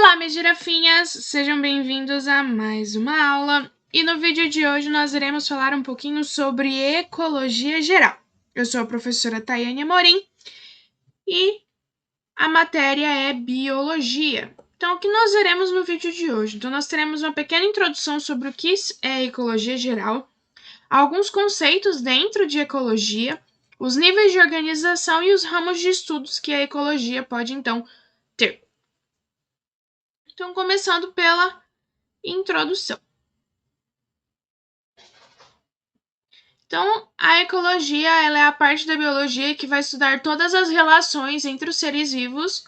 Olá, minhas girafinhas! Sejam bem-vindos a mais uma aula. E no vídeo de hoje nós iremos falar um pouquinho sobre ecologia geral. Eu sou a professora Tayane Amorim e a matéria é biologia. Então, o que nós veremos no vídeo de hoje? Então, nós teremos uma pequena introdução sobre o que é ecologia geral, alguns conceitos dentro de ecologia, os níveis de organização e os ramos de estudos que a ecologia pode, então, ter. Então, começando pela introdução. Então, a ecologia ela é a parte da biologia que vai estudar todas as relações entre os seres vivos,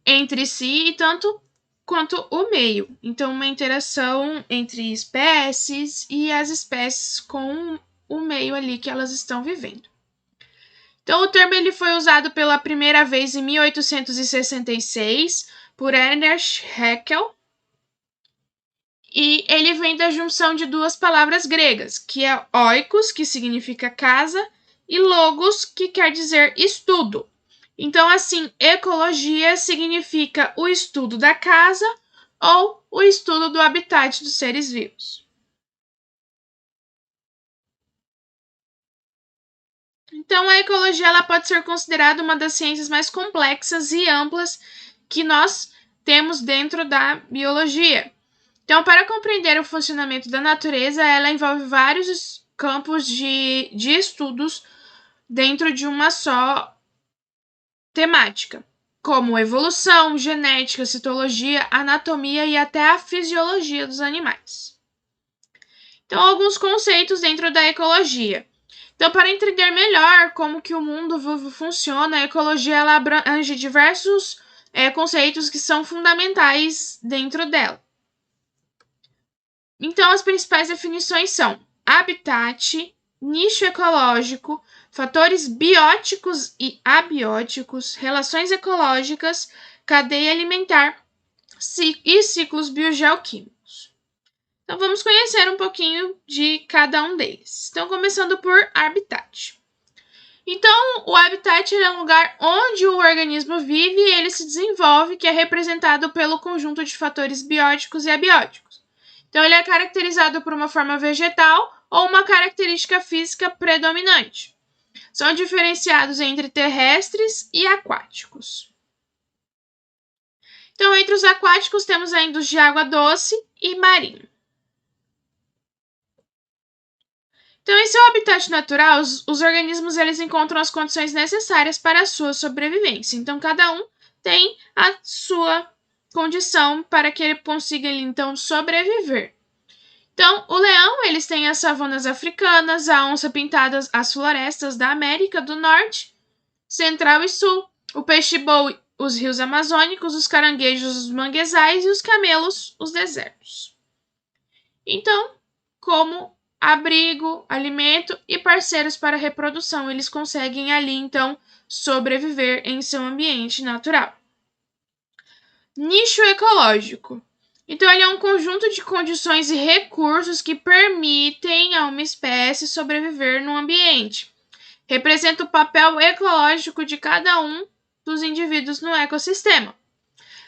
entre si e tanto quanto o meio. Então, uma interação entre espécies e as espécies com o meio ali que elas estão vivendo. Então, o termo ele foi usado pela primeira vez em 1866 por Ernest Haeckel, e ele vem da junção de duas palavras gregas, que é oikos, que significa casa, e logos, que quer dizer estudo. Então, assim, ecologia significa o estudo da casa ou o estudo do habitat dos seres vivos. Então, a ecologia ela pode ser considerada uma das ciências mais complexas e amplas que nós temos dentro da biologia. Então, para compreender o funcionamento da natureza, ela envolve vários campos de estudos dentro de uma só temática, como evolução, genética, citologia, anatomia e até a fisiologia dos animais. Então, alguns conceitos dentro da ecologia. Então, para entender melhor como que o mundo vivo funciona, a ecologia ela abrange diversos conceitos que são fundamentais dentro dela. Então, as principais definições são habitat, nicho ecológico, fatores bióticos e abióticos, relações ecológicas, cadeia alimentar e ciclos biogeoquímicos. Então, vamos conhecer um pouquinho de cada um deles. Então, começando por habitat. Então, o habitat é um lugar onde o organismo vive e ele se desenvolve, que é representado pelo conjunto de fatores bióticos e abióticos. Então, ele é caracterizado por uma forma vegetal ou uma característica física predominante. São diferenciados entre terrestres e aquáticos. Então, entre os aquáticos, temos ainda os de água doce e marinho. Então, em seu habitat natural, os organismos eles encontram as condições necessárias para a sua sobrevivência. Então, cada um tem a sua condição para que ele consiga, então, sobreviver. Então, o leão, eles têm as savanas africanas, a onça-pintada, as florestas da América do Norte, Central e Sul, o peixe-boi, os rios amazônicos, os caranguejos, os manguezais e os camelos, os desertos. Então, como abrigo, alimento e parceiros para reprodução, eles conseguem ali, então, sobreviver em seu ambiente natural. Nicho ecológico. Então, ele é um conjunto de condições e recursos que permitem a uma espécie sobreviver no ambiente. Representa o papel ecológico de cada um dos indivíduos no ecossistema.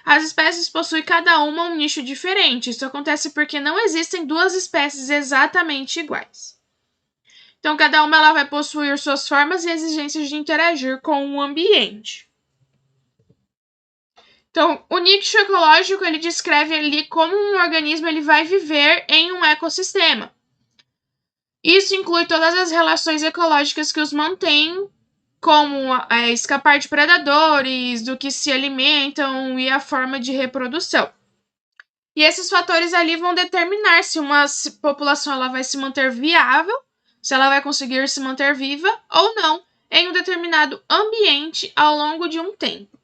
As espécies possuem cada uma um nicho diferente. Isso acontece porque não existem duas espécies exatamente iguais. Então, cada uma ela vai possuir suas formas e exigências de interagir com o ambiente. Então, o nicho ecológico ele descreve ali como um organismo ele vai viver em um ecossistema. Isso inclui todas as relações ecológicas que os mantêm, como escapar de predadores, do que se alimentam e a forma de reprodução. E esses fatores ali vão determinar se uma população ela vai se manter viável, se ela vai conseguir se manter viva ou não em um determinado ambiente ao longo de um tempo.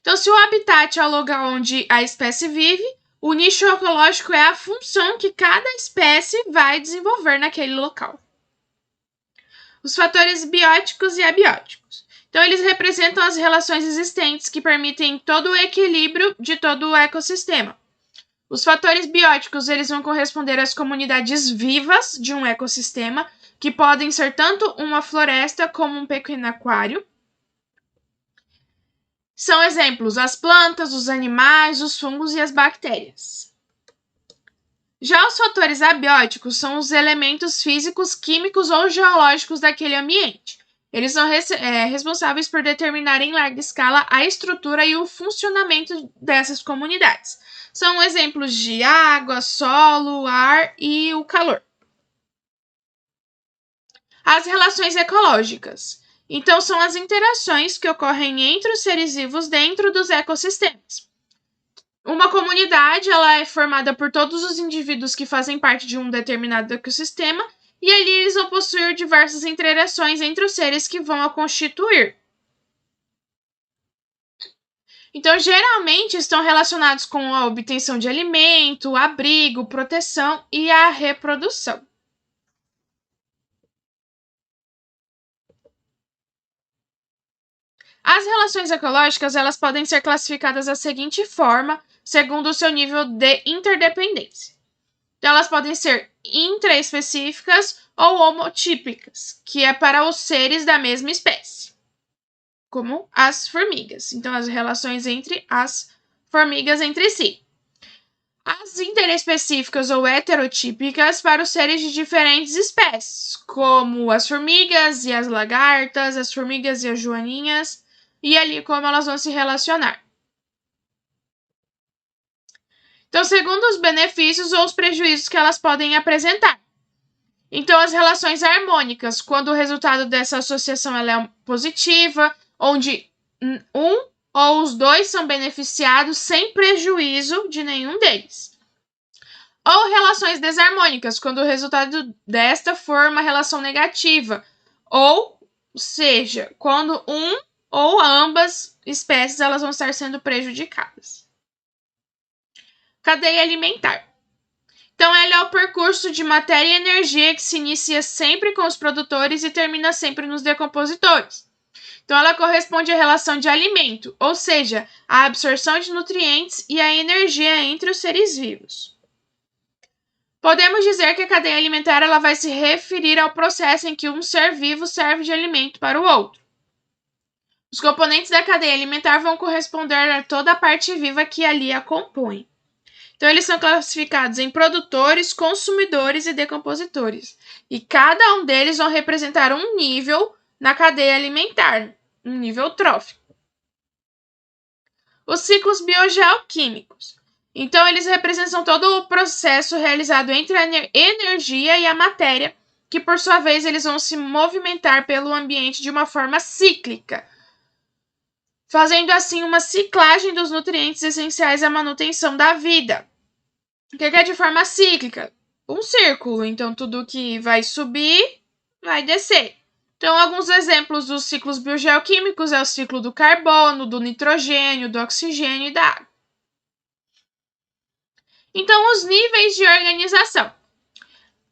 Então, se o habitat é o lugar onde a espécie vive, o nicho ecológico é a função que cada espécie vai desenvolver naquele local. Os fatores bióticos e abióticos. Então, eles representam as relações existentes que permitem todo o equilíbrio de todo o ecossistema. Os fatores bióticos eles vão corresponder às comunidades vivas de um ecossistema, que podem ser tanto uma floresta como um pequeno aquário. São exemplos as plantas, os animais, os fungos e as bactérias. Já os fatores abióticos são os elementos físicos, químicos ou geológicos daquele ambiente. Eles são responsáveis por determinar em larga escala a estrutura e o funcionamento dessas comunidades. São exemplos de água, solo, ar e o calor. As relações ecológicas. Então, são as interações que ocorrem entre os seres vivos dentro dos ecossistemas. Uma comunidade ela é formada por todos os indivíduos que fazem parte de um determinado ecossistema e ali eles vão possuir diversas interações entre os seres que vão a constituir. Então, geralmente estão relacionados com a obtenção de alimento, abrigo, proteção e a reprodução. As relações ecológicas elas podem ser classificadas da seguinte forma, segundo o seu nível de interdependência. Então, elas podem ser intraespecíficas ou homotípicas, que é para os seres da mesma espécie, como as formigas. Então, as relações entre as formigas entre si. As interespecíficas ou heterotípicas para os seres de diferentes espécies, como as formigas e as lagartas, as formigas e as joaninhas, e ali como elas vão se relacionar. Então, segundo os benefícios ou os prejuízos que elas podem apresentar. Então, as relações harmônicas, quando o resultado dessa associação ela é positiva, onde um ou os dois são beneficiados sem prejuízo de nenhum deles. Ou relações desarmônicas, quando o resultado desta for uma relação negativa, ou seja, quando um ou ambas espécies elas vão estar sendo prejudicadas. Cadeia alimentar. Então, ela é o percurso de matéria e energia que se inicia sempre com os produtores e termina sempre nos decompositores. Então, ela corresponde à relação de alimento, ou seja, a absorção de nutrientes e a energia entre os seres vivos. Podemos dizer que a cadeia alimentar ela vai se referir ao processo em que um ser vivo serve de alimento para o outro. Os componentes da cadeia alimentar vão corresponder a toda a parte viva que ali a compõe. Então, eles são classificados em produtores, consumidores e decompositores. E cada um deles vão representar um nível na cadeia alimentar, um nível trófico. Os ciclos biogeoquímicos. Então, eles representam todo o processo realizado entre a energia e a matéria, que por sua vez eles vão se movimentar pelo ambiente de uma forma cíclica, fazendo assim uma ciclagem dos nutrientes essenciais à manutenção da vida. O que é de forma cíclica? Um círculo, então tudo que vai subir, vai descer. Então, alguns exemplos dos ciclos biogeoquímicos é o ciclo do carbono, do nitrogênio, do oxigênio e da água. Então, os níveis de organização.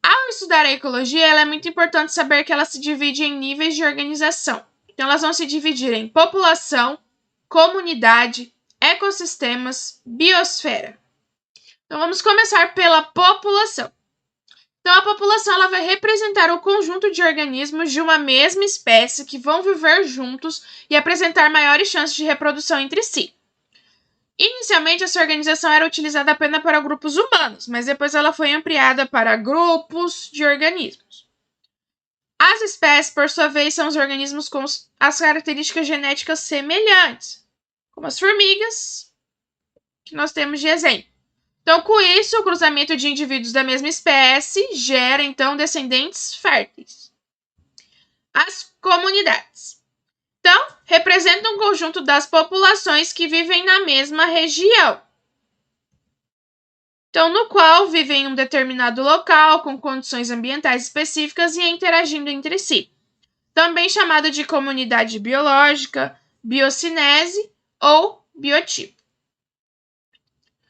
Ao estudar a ecologia, é muito importante saber que ela se divide em níveis de organização. Então, elas vão se dividir em população, comunidade, ecossistemas, biosfera. Então, vamos começar pela população. Então, a população ela vai representar o conjunto de organismos de uma mesma espécie que vão viver juntos e apresentar maiores chances de reprodução entre si. Inicialmente, essa organização era utilizada apenas para grupos humanos, mas depois ela foi ampliada para grupos de organismos. As espécies, por sua vez, são os organismos com as características genéticas semelhantes, como as formigas, que nós temos de exemplo. Então, com isso, o cruzamento de indivíduos da mesma espécie gera, então, descendentes férteis. As comunidades. Então, representam um conjunto das populações que vivem na mesma região. Então, no qual vivem em um determinado local, com condições ambientais específicas e interagindo entre si. Também chamado de comunidade biológica, biocinese ou biotipo.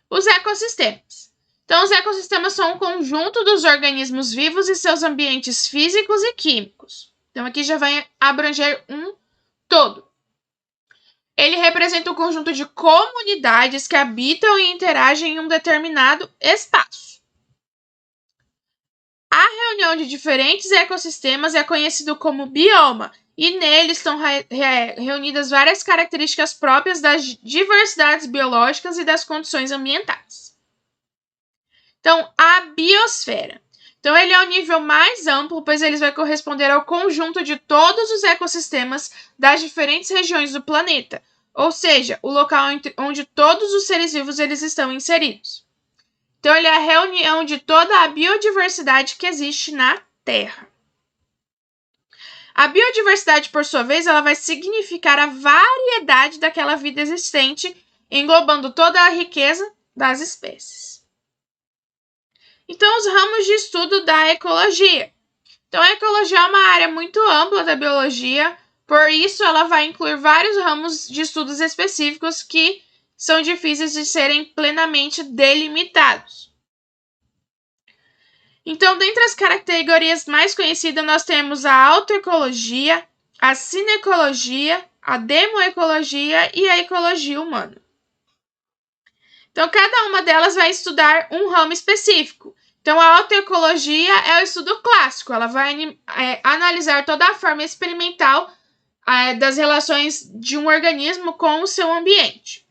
Os ecossistemas. Então, os ecossistemas são um conjunto dos organismos vivos e seus ambientes físicos e químicos. Então, aqui já vai abranger um todo. Ele representa um conjunto de comunidades que habitam e interagem em um determinado espaço. A reunião de diferentes ecossistemas é conhecido como bioma e nele estão reunidas várias características próprias das diversidades biológicas e das condições ambientais. Então, a biosfera. Então, ele é o nível mais amplo, pois ele vai corresponder ao conjunto de todos os ecossistemas das diferentes regiões do planeta, ou seja, o local onde todos os seres vivos eles estão inseridos. Então, ele é a reunião de toda a biodiversidade que existe na Terra. A biodiversidade, por sua vez, ela vai significar a variedade daquela vida existente, englobando toda a riqueza das espécies. Então, os ramos de estudo da ecologia. Então, a ecologia é uma área muito ampla da biologia, por isso ela vai incluir vários ramos de estudos específicos que são difíceis de serem plenamente delimitados. Então, dentre as categorias mais conhecidas, nós temos a autoecologia, a cinecologia, a demoecologia e a ecologia humana. Então, cada uma delas vai estudar um ramo específico. Então, a autoecologia é o estudo clássico. Ela vai analisar toda a forma experimental das relações de um organismo com o seu ambiente.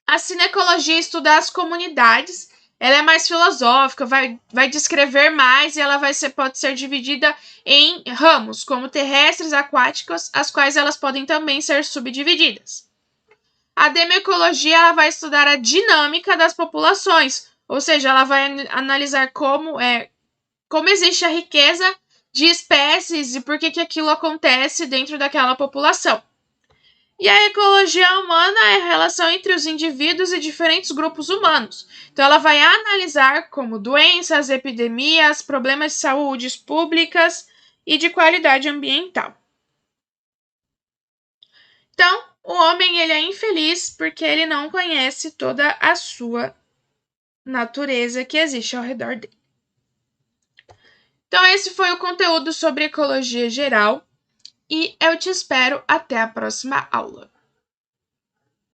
A cinecologia estuda as comunidades. Ela é mais filosófica, vai descrever mais e ela pode ser dividida em ramos, como terrestres, aquáticos, as quais elas podem também ser subdivididas. A demoecologia ela vai estudar a dinâmica das populações, ou seja, ela vai analisar como existe a riqueza de espécies e por que aquilo acontece dentro daquela população. E a ecologia humana é a relação entre os indivíduos e diferentes grupos humanos. Então, ela vai analisar como doenças, epidemias, problemas de saúde públicas e de qualidade ambiental. Então, o homem ele é infeliz porque ele não conhece toda a sua natureza que existe ao redor dele. Então, esse foi o conteúdo sobre ecologia geral e eu te espero até a próxima aula.